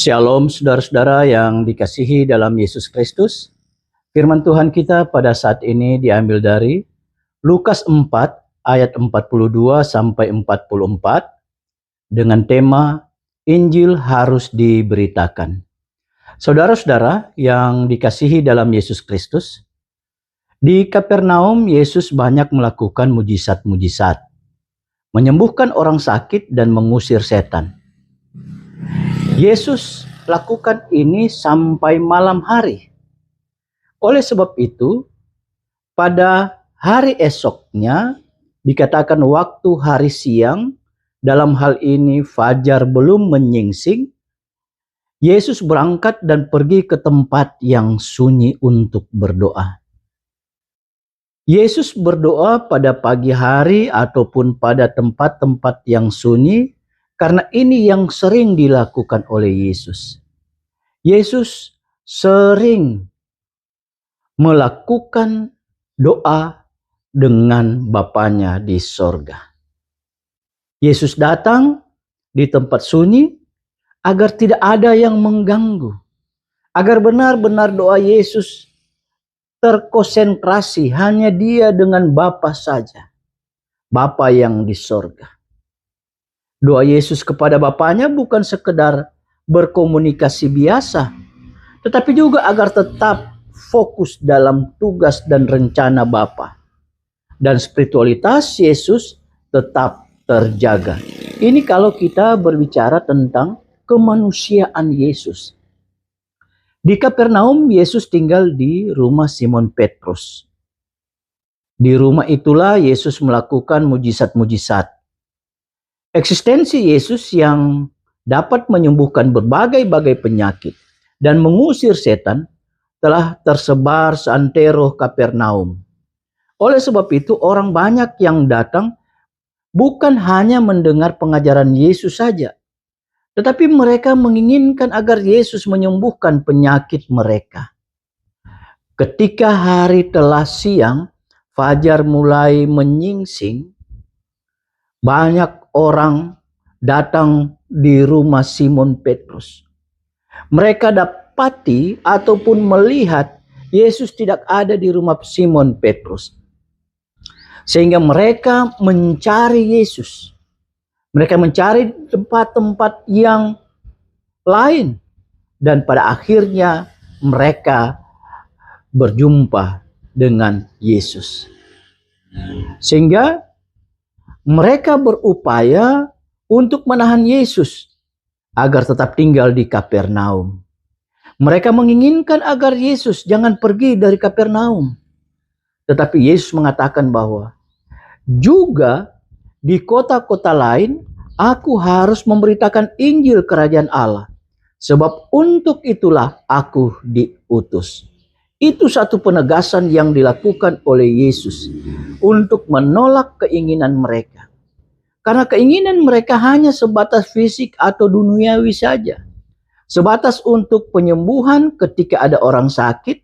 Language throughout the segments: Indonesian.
Shalom saudara-saudara yang dikasihi dalam Yesus Kristus. Firman Tuhan kita pada saat ini diambil dari Lukas 4 ayat 42 sampai 44 dengan tema Injil harus diberitakan. Saudara-saudara yang dikasihi dalam Yesus Kristus, di Kapernaum Yesus banyak melakukan mujizat-mujizat, menyembuhkan orang sakit dan mengusir setan. Yesus lakukan ini sampai malam hari. Oleh sebab itu, pada hari esoknya, dikatakan waktu hari siang, dalam hal ini fajar belum menyingsing, Yesus berangkat dan pergi ke tempat yang sunyi untuk berdoa. Yesus berdoa pada pagi hari ataupun pada tempat-tempat yang sunyi, karena ini yang sering dilakukan oleh Yesus. Yesus sering melakukan doa dengan Bapanya di sorga. Yesus datang di tempat sunyi agar tidak ada yang mengganggu. Agar benar-benar doa Yesus terkonsentrasi hanya dia dengan Bapa saja. Bapa yang di sorga. Doa Yesus kepada Bapanya bukan sekedar berkomunikasi biasa, tetapi juga agar tetap fokus dalam tugas dan rencana Bapa. Dan spiritualitas Yesus tetap terjaga. Ini kalau kita berbicara tentang kemanusiaan Yesus. Di Kapernaum, Yesus tinggal di rumah Simon Petrus. Di rumah itulah Yesus melakukan mujizat-mujizat. Eksistensi Yesus yang dapat menyembuhkan berbagai-bagai penyakit dan mengusir setan telah tersebar seantero Kapernaum. Oleh sebab itu orang banyak yang datang bukan hanya mendengar pengajaran Yesus saja, tetapi mereka menginginkan agar Yesus menyembuhkan penyakit mereka. Ketika hari telah siang, fajar mulai menyingsing, banyak orang datang di rumah Simon Petrus. Mereka dapati ataupun melihat Yesus tidak ada di rumah Simon Petrus. Sehingga mereka mencari Yesus. Mereka mencari tempat-tempat yang lain. Dan pada akhirnya mereka berjumpa dengan Yesus. Sehingga mereka berupaya untuk menahan Yesus agar tetap tinggal di Kapernaum. Mereka menginginkan agar Yesus jangan pergi dari Kapernaum. Tetapi Yesus mengatakan bahwa juga di kota-kota lain aku harus memberitakan Injil Kerajaan Allah. Sebab untuk itulah aku diutus. Itu satu penegasan yang dilakukan oleh Yesus untuk menolak keinginan mereka. Karena keinginan mereka hanya sebatas fisik atau duniawi saja. Sebatas untuk penyembuhan ketika ada orang sakit,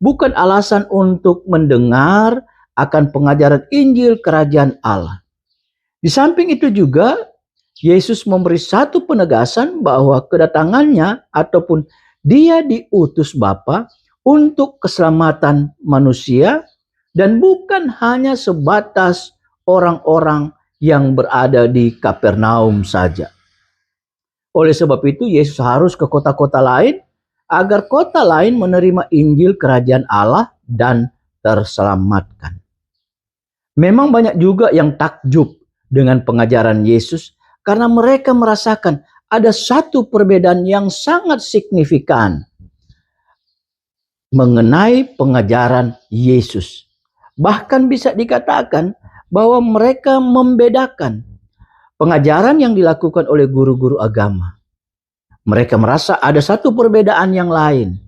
bukan alasan untuk mendengar akan pengajaran Injil Kerajaan Allah. Di samping itu juga, Yesus memberi satu penegasan bahwa kedatangannya ataupun dia diutus Bapa untuk keselamatan manusia dan bukan hanya sebatas orang-orang yang berada di Kapernaum saja. Oleh sebab itu Yesus harus ke kota-kota lain agar kota lain menerima Injil Kerajaan Allah dan terselamatkan. Memang banyak juga yang takjub dengan pengajaran Yesus karena mereka merasakan ada satu perbedaan yang sangat signifikan mengenai pengajaran Yesus. Bahkan bisa dikatakan bahwa mereka membedakan pengajaran yang dilakukan oleh guru-guru agama. Mereka merasa ada satu perbedaan yang lain.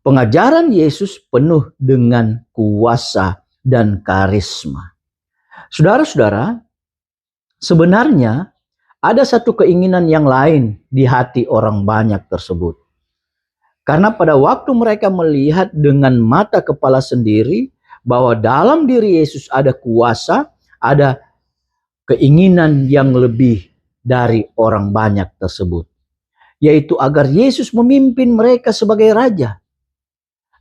Pengajaran Yesus penuh dengan kuasa dan karisma. Saudara-saudara, sebenarnya ada satu keinginan yang lain di hati orang banyak tersebut. Karena pada waktu mereka melihat dengan mata kepala sendiri bahwa dalam diri Yesus ada kuasa, ada keinginan yang lebih dari orang banyak tersebut. yaitu agar Yesus memimpin mereka sebagai raja.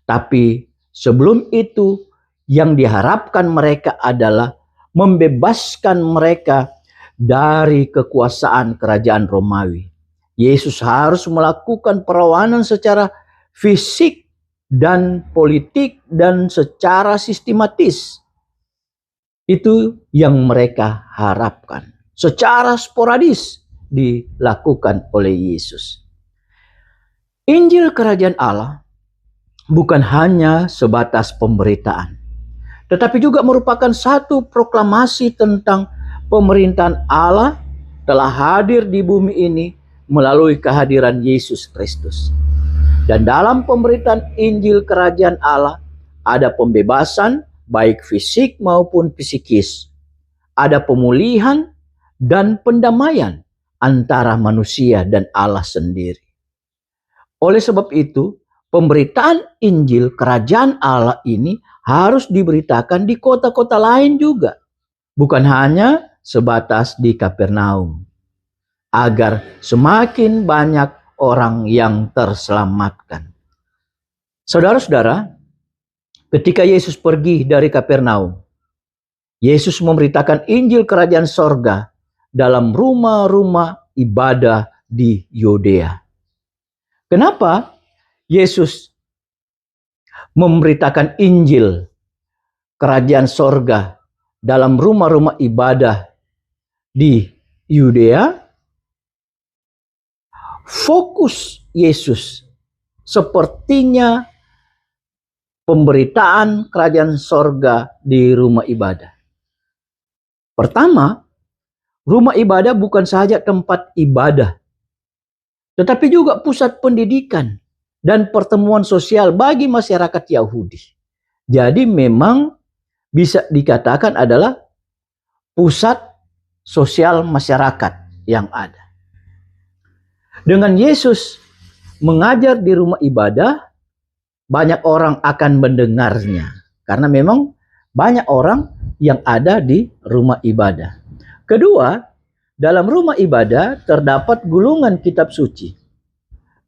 Tapi sebelum itu, yang diharapkan mereka adalah membebaskan mereka dari kekuasaan kerajaan Romawi. Yesus harus melakukan perlawanan secara fisik dan politik dan secara sistematis. Itu yang mereka harapkan. Secara sporadis dilakukan oleh Yesus. Injil Kerajaan Allah bukan hanya sebatas pemberitaan, tetapi juga merupakan satu proklamasi tentang pemerintahan Allah telah hadir di bumi ini melalui kehadiran Yesus Kristus. Dan dalam pemberitaan Injil Kerajaan Allah ada pembebasan baik fisik maupun psikis. Ada pemulihan dan pendamaian antara manusia dan Allah sendiri. Oleh sebab itu, pemberitaan Injil Kerajaan Allah ini harus diberitakan di kota-kota lain juga. Bukan hanya sebatas di Kapernaum. Agar semakin banyak orang yang terselamatkan. Saudara-saudara, ketika Yesus pergi dari Kapernaum, Yesus memberitakan Injil Kerajaan Sorga dalam rumah-rumah ibadah di Yudea. Kenapa Yesus memberitakan Injil Kerajaan Sorga dalam rumah-rumah ibadah di Yudea? Fokus Yesus sepertinya pemberitaan kerajaan sorga di rumah ibadah. Pertama, rumah ibadah bukan saja tempat ibadah, tetapi juga pusat pendidikan dan pertemuan sosial bagi masyarakat Yahudi. Jadi memang bisa dikatakan adalah pusat sosial masyarakat yang ada. Dengan Yesus mengajar di rumah ibadah, banyak orang akan mendengarnya. Karena memang banyak orang yang ada di rumah ibadah. Kedua, dalam rumah ibadah terdapat gulungan kitab suci,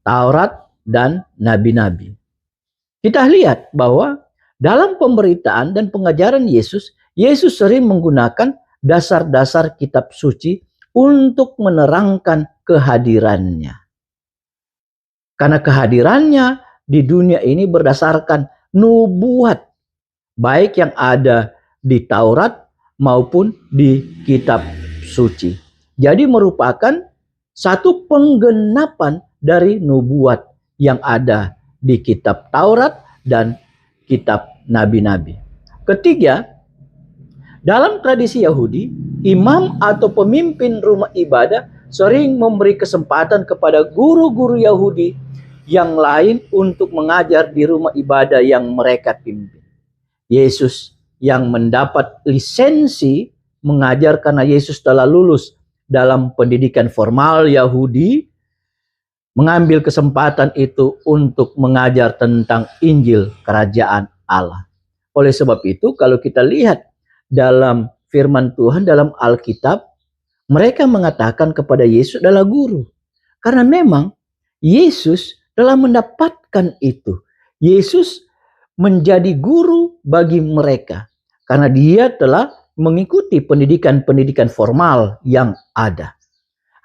Taurat dan nabi-nabi. Kita lihat bahwa dalam pemberitaan dan pengajaran Yesus, Yesus sering menggunakan dasar-dasar kitab suci untuk menerangkan kehadirannya. Karena kehadirannya di dunia ini berdasarkan nubuat, baik yang ada di Taurat maupun di kitab suci. Jadi merupakan satu penggenapan dari nubuat yang ada di kitab Taurat dan kitab nabi-nabi. Ketiga, dalam tradisi Yahudi, imam atau pemimpin rumah ibadah sering memberi kesempatan kepada guru-guru Yahudi yang lain untuk mengajar di rumah ibadah yang mereka pimpin. Yesus yang mendapat lisensi mengajar karena Yesus telah lulus dalam pendidikan formal Yahudi, mengambil kesempatan itu untuk mengajar tentang Injil Kerajaan Allah. Oleh sebab itu, kalau kita lihat dalam firman Tuhan dalam Alkitab, mereka mengatakan kepada Yesus adalah guru. Karena memang Yesus telah mendapatkan itu. Yesus menjadi guru bagi mereka. Karena dia telah mengikuti pendidikan-pendidikan formal yang ada.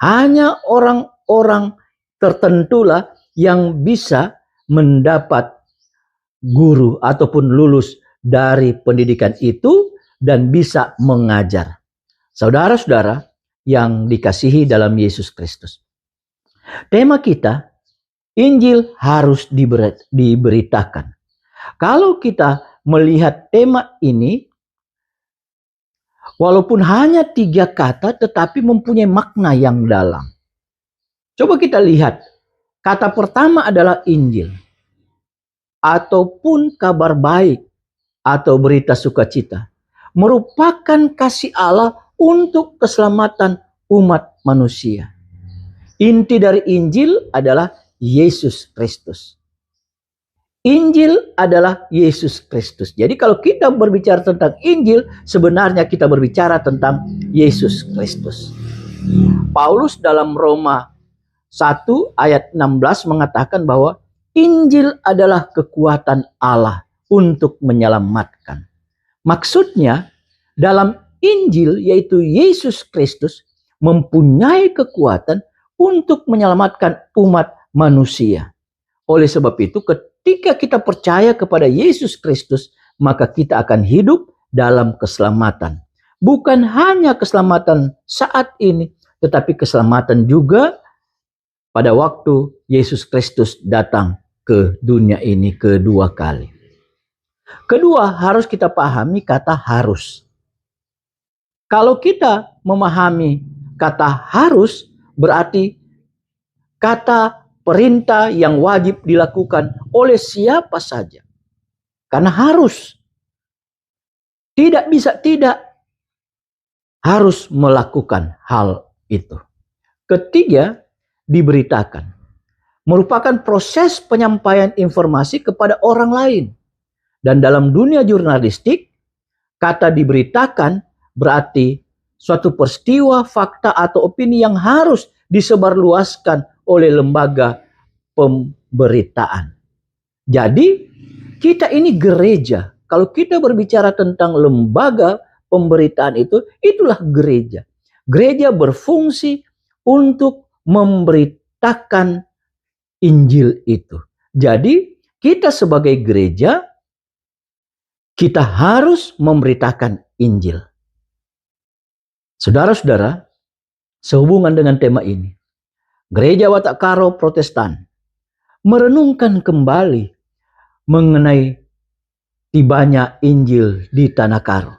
Hanya orang-orang tertentulah yang bisa mendapat guru ataupun lulus dari pendidikan itu dan bisa mengajar. Saudara-saudara yang dikasihi dalam Yesus Kristus. Tema kita, Injil harus diberitakan. Kalau kita melihat tema ini, walaupun hanya 3 kata tetapi mempunyai makna yang dalam. Coba kita lihat, kata pertama adalah Injil, ataupun kabar baik, atau berita sukacita, merupakan kasih Allah untuk keselamatan umat manusia. Inti dari Injil adalah Yesus Kristus. Injil adalah Yesus Kristus. Jadi kalau kita berbicara tentang Injil, sebenarnya kita berbicara tentang Yesus Kristus. Paulus dalam Roma 1 ayat 16 mengatakan bahwa Injil adalah kekuatan Allah untuk menyelamatkan. Maksudnya, dalam Injil yaitu Yesus Kristus mempunyai kekuatan untuk menyelamatkan umat manusia. Oleh sebab itu, ketika kita percaya kepada Yesus Kristus, maka kita akan hidup dalam keselamatan. Bukan hanya keselamatan saat ini, tetapi keselamatan juga pada waktu Yesus Kristus datang ke dunia ini kedua kali. Kedua, harus kita pahami kata harus. Kalau kita memahami kata harus, berarti kata perintah yang wajib dilakukan oleh siapa saja. Karena harus. Tidak bisa tidak. Harus melakukan hal itu. Ketiga, diberitakan. Merupakan proses penyampaian informasi kepada orang lain. Dan dalam dunia jurnalistik, kata diberitakan berarti suatu peristiwa, fakta, atau opini yang harus disebarluaskan oleh lembaga pemberitaan. Jadi, kita ini gereja. Kalau kita berbicara tentang lembaga pemberitaan itu, itulah gereja. Gereja berfungsi untuk memberitakan Injil itu. Jadi, kita sebagai gereja, kita harus memberitakan Injil. Saudara-saudara, sehubungan dengan tema ini, Gereja Watak Karo Protestan merenungkan kembali mengenai tibanya Injil di Tanah Karo,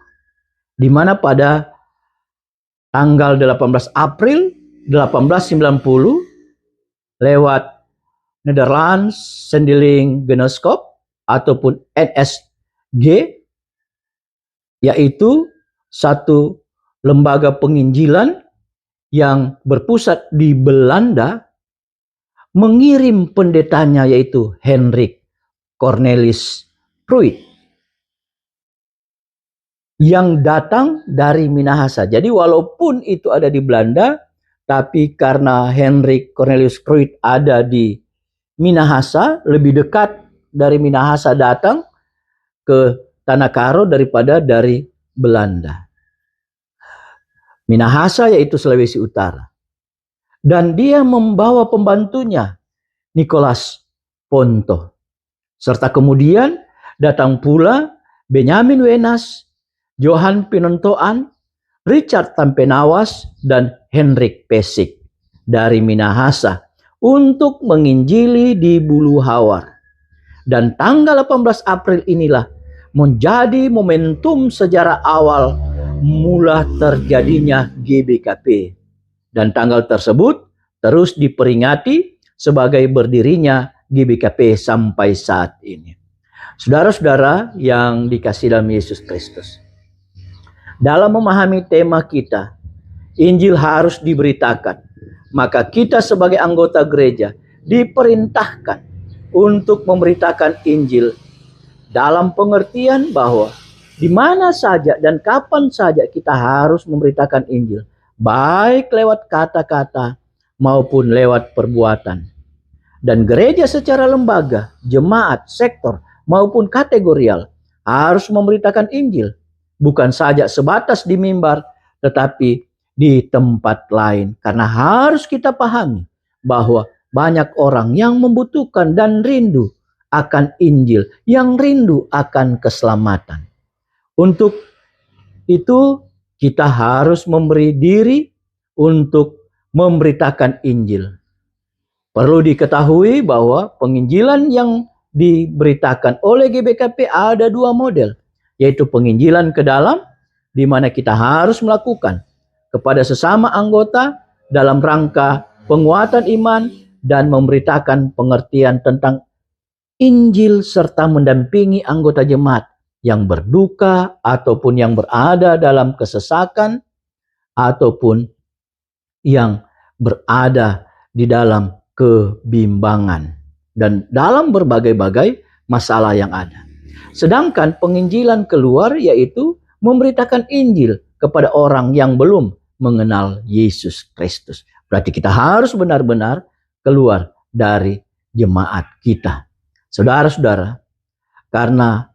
di mana pada tanggal 18 April 1890 lewat Nederlands Sendeling Genootschap ataupun NSG, yaitu satu lembaga penginjilan yang berpusat di Belanda, mengirim pendetanya yaitu Hendrik Cornelis Pruit yang datang dari Minahasa. Jadi walaupun itu ada di Belanda, tapi karena Hendrik Cornelis Pruit ada di Minahasa, lebih dekat dari Minahasa datang ke Tanah Karo daripada dari Belanda. Minahasa yaitu Sulawesi Utara. Dan dia membawa pembantunya, Nicholas Ponto. Serta kemudian datang pula Benyamin Wenas, Johan Pinontoan, Richard Tampenawas, dan Hendrik Pesik dari Minahasa untuk menginjili di Bulu Hawar. Dan tanggal 18 April inilah menjadi momentum sejarah awal mula terjadinya GBKP. Dan tanggal tersebut terus diperingati sebagai berdirinya GBKP sampai saat ini. Saudara-saudara yang dikasihi dalam Yesus Kristus, dalam memahami tema kita, Injil harus diberitakan. Maka kita sebagai anggota gereja diperintahkan untuk memberitakan Injil dalam pengertian bahwa di mana saja dan kapan saja kita harus memberitakan Injil, baik lewat kata-kata maupun lewat perbuatan. Dan gereja secara lembaga, jemaat, sektor maupun kategorial harus memberitakan Injil, bukan saja sebatas di mimbar, tetapi di tempat lain. Karena harus kita pahami bahwa banyak orang yang membutuhkan dan rindu akan Injil, yang rindu akan keselamatan. Untuk itu kita harus memberi diri untuk memberitakan Injil. Perlu diketahui bahwa penginjilan yang diberitakan oleh GBKP ada dua model, yaitu penginjilan ke dalam, di mana kita harus melakukan kepada sesama anggota dalam rangka penguatan iman dan memberitakan pengertian tentang Injil serta mendampingi anggota jemaat yang berduka ataupun yang berada dalam kesesakan ataupun yang berada di dalam kebimbangan dan dalam berbagai-bagai masalah yang ada. Sedangkan penginjilan keluar yaitu memberitakan Injil kepada orang yang belum mengenal Yesus Kristus. Berarti kita harus benar-benar keluar dari jemaat kita. Saudara-saudara, karena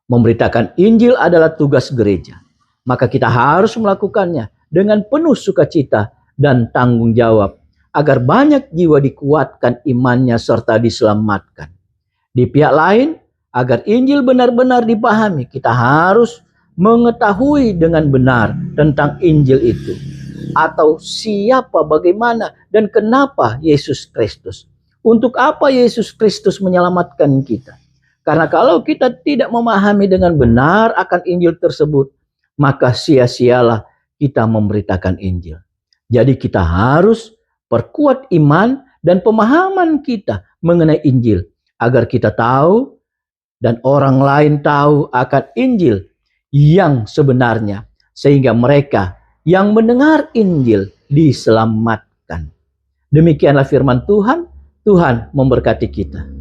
memberitakan Injil adalah tugas gereja, maka kita harus melakukannya dengan penuh sukacita dan tanggung jawab agar banyak jiwa dikuatkan imannya serta diselamatkan. Di pihak lain, agar Injil benar-benar dipahami, kita harus mengetahui dengan benar tentang Injil itu, atau siapa, bagaimana, dan kenapa Yesus Kristus. Untuk apa Yesus Kristus menyelamatkan kita? Karena kalau kita tidak memahami dengan benar akan Injil tersebut, maka sia-sialah kita memberitakan Injil. Jadi kita harus perkuat iman dan pemahaman kita mengenai Injil, agar kita tahu dan orang lain tahu akan Injil yang sebenarnya, sehingga mereka yang mendengar Injil diselamatkan. Demikianlah firman Tuhan. Tuhan memberkati kita.